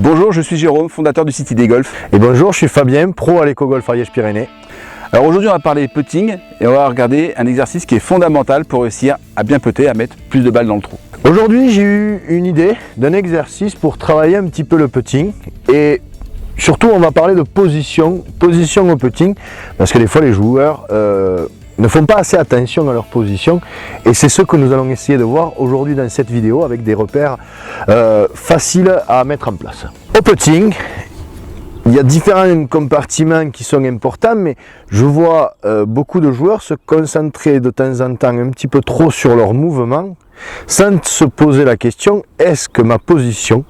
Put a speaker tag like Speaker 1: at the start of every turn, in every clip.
Speaker 1: Bonjour, je suis Jérôme, fondateur du site Idée Golf.
Speaker 2: Et bonjour, je suis Fabien, pro à l'Éco-Golf Ariège-Pyrénées.
Speaker 1: Alors aujourd'hui on va parler putting et on va regarder un exercice qui est fondamental pour réussir à bien putter, à mettre plus de balles dans le trou.
Speaker 2: Aujourd'hui j'ai eu une idée d'un exercice pour travailler un petit peu le putting et surtout on va parler de position au putting parce que des fois les joueurs ne font pas assez attention à leur position et c'est ce que nous allons essayer de voir aujourd'hui dans cette vidéo avec des repères faciles à mettre en place. Au putting, il y a différents compartiments qui sont importants, mais je vois beaucoup de joueurs se concentrer de temps en temps un petit peu trop sur leur mouvement sans se poser la question, est-ce que ma position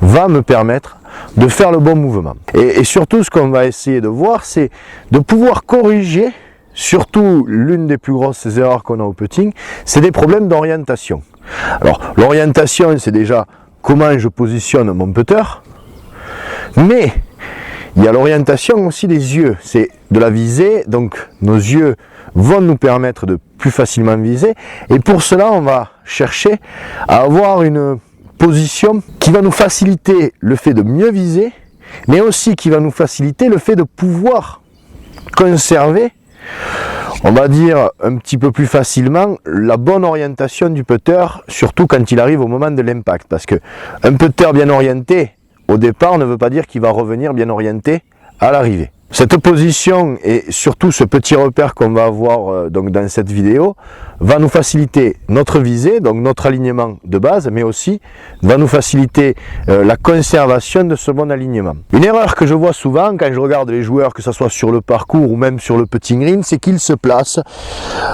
Speaker 2: va me permettre de faire le bon mouvement? Et surtout ce qu'on va essayer de voir, c'est de pouvoir corriger, surtout l'une des plus grosses erreurs qu'on a au putting, c'est des problèmes d'orientation. Alors l'orientation, c'est déjà comment je positionne mon putter, mais il y a l'orientation aussi des yeux, c'est de la visée, donc nos yeux vont nous permettre de plus facilement viser et pour cela on va chercher à avoir une position qui va nous faciliter le fait de mieux viser, mais aussi qui va nous faciliter le fait de pouvoir conserver, on va dire un petit peu plus facilement, la bonne orientation du putter, surtout quand il arrive au moment de l'impact, parce que un putter bien orienté au départ ne veut pas dire qu'il va revenir bien orienté à l'arrivée. Cette position et surtout ce petit repère qu'on va avoir donc dans cette vidéo va nous faciliter notre visée, donc notre alignement de base, mais aussi va nous faciliter la conservation de ce bon alignement. Une erreur que je vois souvent quand je regarde les joueurs, que ce soit sur le parcours ou même sur le putting green, c'est qu'ils se placent,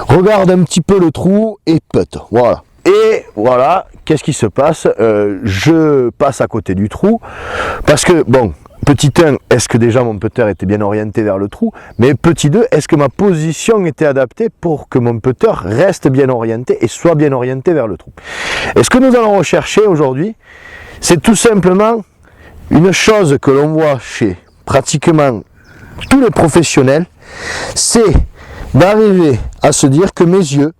Speaker 2: regardent un petit peu le trou et puttent. Voilà. Et voilà, qu'est-ce qui se passe? Je passe à côté du trou parce que, bon, petit 1, est-ce que déjà mon putter était bien orienté vers le trou? Mais petit 2, est-ce que ma position était adaptée pour que mon putter reste bien orienté et soit bien orienté vers le trou? Et ce que nous allons rechercher aujourd'hui, c'est tout simplement une chose que l'on voit chez pratiquement tous les professionnels, c'est d'arriver à se dire que mes yeux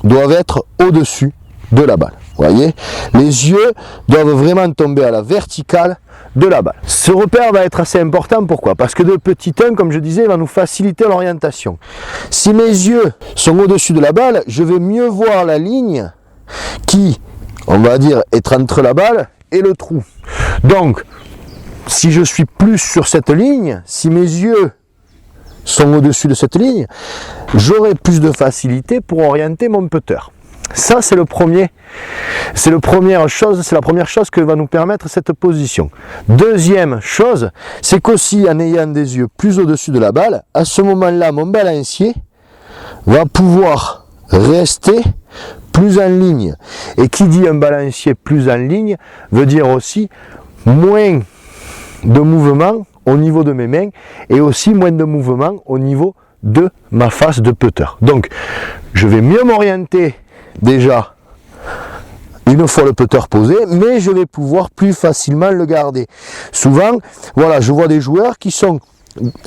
Speaker 2: doivent être au-dessus de la balle. Vous voyez, les yeux doivent vraiment tomber à la verticale de la balle. Ce repère va être assez important, pourquoi? Parce que de petit 1, comme je disais, va nous faciliter l'orientation. Si mes yeux sont au-dessus de la balle, je vais mieux voir la ligne qui, on va dire, est entre la balle et le trou. Donc, si je suis plus sur cette ligne, si mes yeux sont au-dessus de cette ligne, j'aurai plus de facilité pour orienter mon putter. Ça, c'est la première chose que va nous permettre cette position. Deuxième chose, c'est qu'aussi en ayant des yeux plus au-dessus de la balle, à ce moment-là, mon balancier va pouvoir rester plus en ligne. Et qui dit un balancier plus en ligne, veut dire aussi moins de mouvement au niveau de mes mains et aussi moins de mouvement au niveau de ma face de putter. Donc, je vais mieux m'orienter déjà une fois le putter posé, mais je vais pouvoir plus facilement le garder. Souvent, voilà, je vois des joueurs qui sont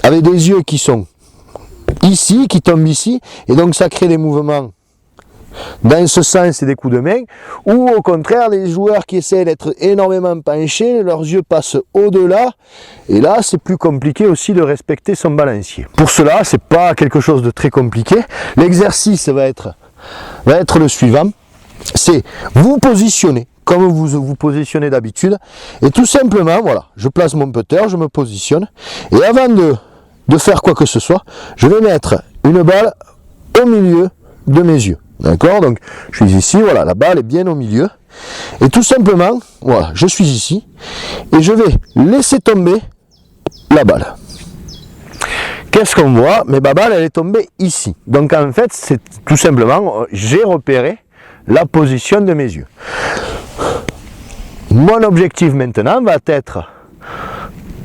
Speaker 2: avec des yeux qui sont ici, qui tombent ici, et donc ça crée des mouvements dans ce sens, c'est des coups de main, ou au contraire, les joueurs qui essaient d'être énormément penchés, leurs yeux passent au-delà, et là, c'est plus compliqué aussi de respecter son balancier. Pour cela, c'est pas quelque chose de très compliqué. L'exercice va être le suivant, c'est vous positionner comme vous vous positionnez d'habitude, et tout simplement, voilà, je place mon putter, je me positionne, et avant de faire quoi que ce soit, je vais mettre une balle au milieu de mes yeux. D'accord, donc je suis ici, voilà, la balle est bien au milieu. Et tout simplement, voilà, je suis ici. Et je vais laisser tomber la balle. Qu'est-ce qu'on voit? Mais ma balle, elle est tombée ici. Donc en fait, c'est tout simplement, j'ai repéré la position de mes yeux. Mon objectif maintenant va être,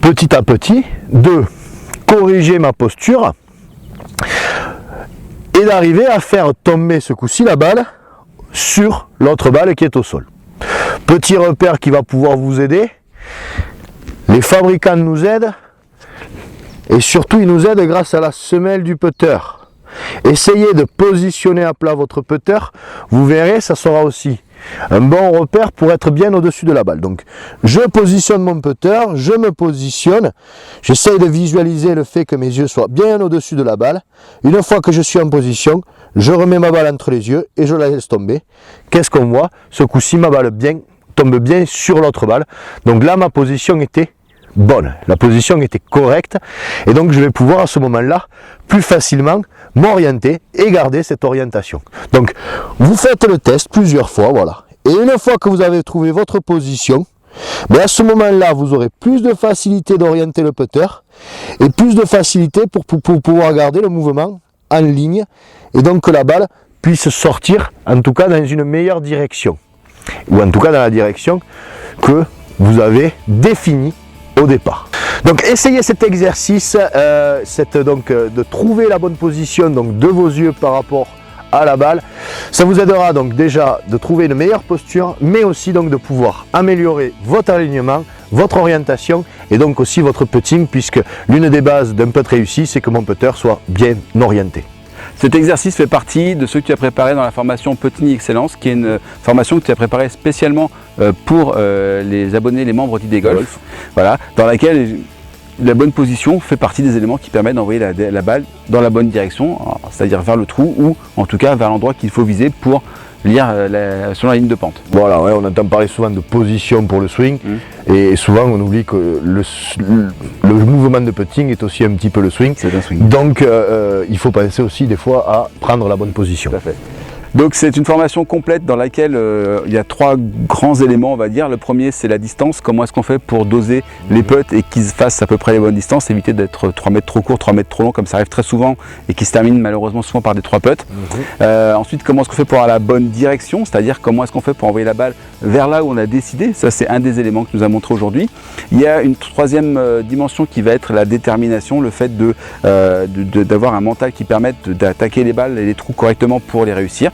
Speaker 2: petit à petit, de corriger ma posture et d'arriver à faire tomber ce coup-ci la balle sur l'autre balle qui est au sol. Petit repère qui va pouvoir vous aider. Les fabricants nous aident et surtout ils nous aident grâce à la semelle du putter. Essayez de positionner à plat votre putter, vous verrez, ça sera aussi un bon repère pour être bien au-dessus de la balle. Donc je positionne mon putter, je me positionne, j'essaye de visualiser le fait que mes yeux soient bien au-dessus de la balle. Une fois que je suis en position, je remets ma balle entre les yeux et je la laisse tomber. Qu'est-ce qu'on voit? Ce coup-ci, ma balle tombe bien sur l'autre balle. Donc là, ma position était bonne, la position était correcte et donc je vais pouvoir à ce moment-là plus facilement m'orienter et garder cette orientation. Donc vous faites le test plusieurs fois, voilà, et une fois que vous avez trouvé votre position, mais à ce moment-là vous aurez plus de facilité d'orienter le putter et plus de facilité pour pouvoir garder le mouvement en ligne et donc que la balle puisse sortir en tout cas dans une meilleure direction ou en tout cas dans la direction que vous avez définie au départ. Donc essayez cet exercice, de trouver la bonne position donc, de vos yeux par rapport à la balle. Ça vous aidera donc déjà de trouver une meilleure posture, mais aussi donc de pouvoir améliorer votre alignement, votre orientation et donc aussi votre putting, puisque l'une des bases d'un putt réussi, c'est que mon putter soit bien orienté.
Speaker 1: Cet exercice fait partie de ceux que tu as préparé dans la formation Putting Excellence, qui est une formation que tu as préparée spécialement pour les abonnés, les membres d'ID Golf, voilà, dans laquelle la bonne position fait partie des éléments qui permettent d'envoyer la balle dans la bonne direction, c'est-à-dire vers le trou ou en tout cas vers l'endroit qu'il faut viser pour lire sur la ligne de pente.
Speaker 2: Voilà, ouais, on entend parler souvent de position pour le swing et souvent on oublie que le mouvement de putting est aussi un petit peu le swing.
Speaker 1: C'est un swing.
Speaker 2: Donc il faut penser aussi des fois à prendre la bonne position.
Speaker 1: Tout à fait. Donc c'est une formation complète dans laquelle il y a trois grands éléments, on va dire. Le premier, c'est la distance. Comment est-ce qu'on fait pour doser les putts et qu'ils fassent à peu près les bonnes distances, éviter d'être 3 mètres trop court, 3 mètres trop long, comme ça arrive très souvent et qui se termine malheureusement souvent par des 3 putts. Ensuite, comment est-ce qu'on fait pour avoir la bonne direction, c'est-à-dire comment est-ce qu'on fait pour envoyer la balle vers là où on a décidé. Ça, c'est un des éléments que nous a montré aujourd'hui. Il y a une troisième dimension qui va être la détermination, le fait d'avoir un mental qui permette d'attaquer les balles et les trous correctement pour les réussir.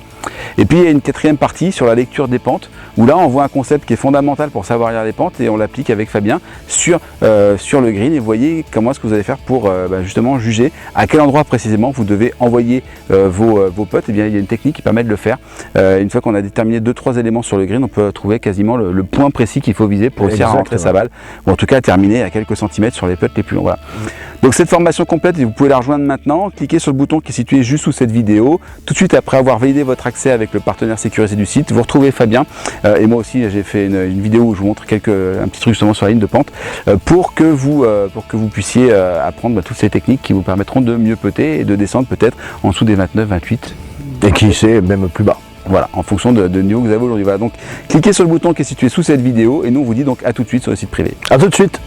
Speaker 1: Et puis il y a une quatrième partie sur la lecture des pentes, où là on voit un concept qui est fondamental pour savoir lire les pentes et on l'applique avec Fabien sur le green, et vous voyez comment est-ce que vous allez faire pour justement juger à quel endroit précisément vous devez envoyer vos putts. Et bien il y a une technique qui permet de le faire. Une fois qu'on a déterminé 2-3 éléments sur le green, on peut trouver quasiment le point précis qu'il faut viser pour réussir à rentrer sa balle, ou en tout cas à terminer à quelques centimètres sur les putts les plus longs. Voilà. Donc cette formation complète, vous pouvez la rejoindre maintenant, cliquez sur le bouton qui est situé juste sous cette vidéo. Tout de suite après avoir validé votre accès avec le partenaire sécurisé du site, vous retrouvez Fabien et moi aussi j'ai fait une vidéo où je vous montre un petit truc justement sur la ligne de pente pour que vous puissiez apprendre toutes ces techniques qui vous permettront de mieux putter et de descendre peut-être en dessous des 29, 28
Speaker 2: et qui sait même plus bas.
Speaker 1: Voilà, en fonction de niveau que vous avez aujourd'hui. Voilà, donc cliquez sur le bouton qui est situé sous cette vidéo et nous on vous dit donc à tout de suite sur le site privé.
Speaker 2: À tout de suite.